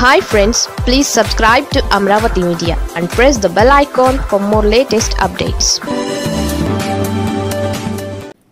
Hi friends, please subscribe to Amravati Media and press the bell icon for more latest updates.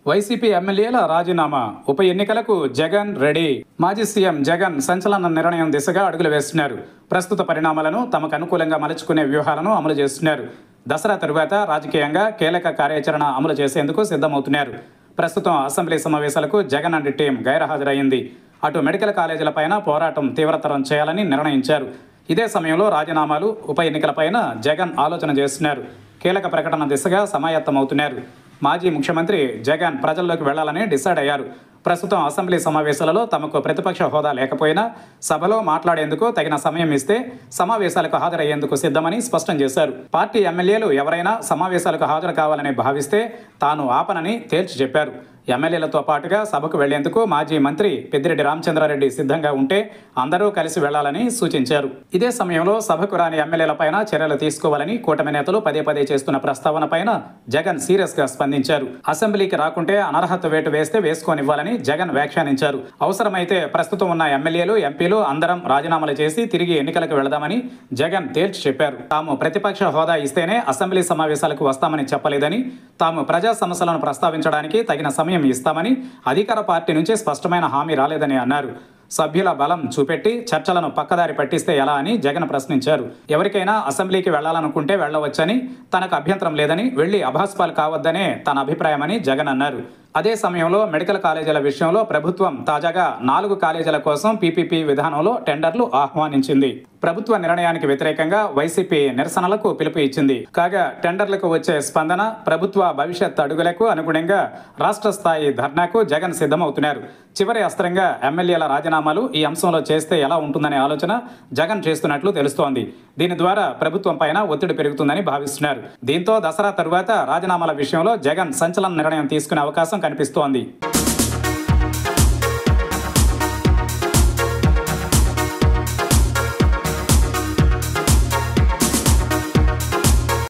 YCP ఎమ్మెల్యేల రాజీనామా, ఉప ఎన్నికలకు Jagan ready. మాజీ CM Jagan సంచలన నిర్ణయం దిశగా అడుగులు వేస్తున్నారు. ప్రస్తుత పరిణామాలను తమకు అనుకూలంగా మలుచుకునే వ్యూహాలను అమలు చేస్తున్నారు. దసరా తరువాత రాజకీయంగా కీలక కార్యాచరణ అమలు చేసేందుకు సిద్ధమవుతున్నారు. ప్రస్తుతం అసెంబ్లీ సమావేశాలకు జగన్ అండ్ టీం గైర్హాజరైంది. అటు మెడికల్ కాలేజీలపైన పోరాటం తీవ్రతరం చేయాలని నిర్ణయించారు. ఇదే సమయంలో రాజీనామాలు, ఉప ఎన్నికలపైన జగన్ ఆలోచన చేస్తున్నారు. కీలక ప్రకటన దిశగా సమాయత్తమవుతున్నారు. మాజీ ముఖ్యమంత్రి జగన్ ప్రజల్లోకి వెళ్లాలని డిసైడ్ అయ్యారు. ప్రస్తుతం అసెంబ్లీ సమావేశాలలో తమకు ప్రతిపక్ష హోదా లేకపోయినా సభలో మాట్లాడేందుకు తగిన సమయం ఇస్తే సమావేశాలకు హాజరయ్యేందుకు సిద్ధమని స్పష్టం చేశారు. పార్టీ ఎమ్మెల్యేలు ఎవరైనా సమావేశాలకు హాజరు కావాలని భావిస్తే తాను ఆపనని తేల్చి చెప్పారు. ఎమ్మెల్యేలతో పాటుగా సభకు వెళ్లేందుకు మాజీ మంత్రి పెద్దిరెడ్డి రామచంద్రారెడ్డి సిద్ధంగా ఉంటే అందరూ కలిసి వెళ్లాలని సూచించారు. ఇదే సమయంలో సభకు రాని ఎమ్మెల్యేలపైన చర్యలు తీసుకోవాలని కూటమి నేతలు పదే పదే చేస్తున్న ప్రస్తావనపైన జగన్ సీరియస్ గా స్పందించారు. అసెంబ్లీకి రాకుంటే అనర్హత వేటు వేస్తే వేసుకోనివ్వాలని జగన్ వ్యాఖ్యానించారు. అవసరమైతే ప్రస్తుతం ఉన్న ఎమ్మెల్యేలు, ఎంపీలు అందరం రాజీనామాలు చేసి తిరిగి ఎన్నికలకు వెళదామని జగన్ తేల్చి చెప్పారు. తాము ప్రతిపక్ష హోదా ఇస్తేనే అసెంబ్లీ సమావేశాలకు వస్తామని చెప్పలేదని, తాము ప్రజా సమస్యలను ప్రస్తావించడానికి తగిన సమయం ఇస్తామని అధికార పార్టీ నుంచి స్పష్టమైన హామీ రాలేదని అన్నారు. సభ్యుల బలం చూపెట్టి చర్చలను పక్కదారి పట్టిస్తే ఎలా అని జగన్ ప్రశ్నించారు. ఎవరికైనా అసెంబ్లీకి వెళ్లాలనుకుంటే వెళ్లవచ్చని, తనకు అభ్యంతరం లేదని, వెళ్లి అభాస్పాలు కావద్దనే తన అభిప్రాయమని జగన్ అన్నారు. అదే సమయంలో మెడికల్ కాలేజీల విషయంలో ప్రభుత్వం తాజాగా 4 కాలేజీల కోసం పీపీపీ విధానంలో టెండర్లు ఆహ్వానించింది. ప్రభుత్వ నిర్ణయానికి వ్యతిరేకంగా వైసీపీ నిరసనలకు పిలుపు ఇచ్చింది. కాగా టెండర్లకు వచ్చే స్పందన, ప్రభుత్వ భవిష్యత్ అడుగులకు అనుగుణంగా రాష్ట్ర స్థాయి ధర్నాకు జగన్ సిద్ధమవుతున్నారు. చివరి అస్త్రంగా ఎమ్మెల్యేల రాజీనామాలు ఈ అంశంలో చేస్తే ఎలా ఉంటుందనే ఆలోచన జగన్ చేస్తున్నట్లు తెలుస్తోంది. దీని ద్వారా ప్రభుత్వం పైన ఒత్తిడి పెరుగుతుందని భావిస్తున్నారు. దీంతో దసరా తరువాత రాజీనామాల విషయంలో జగన్ సంచలన నిర్ణయం తీసుకునే అవకాశం కనిపిస్తోంది.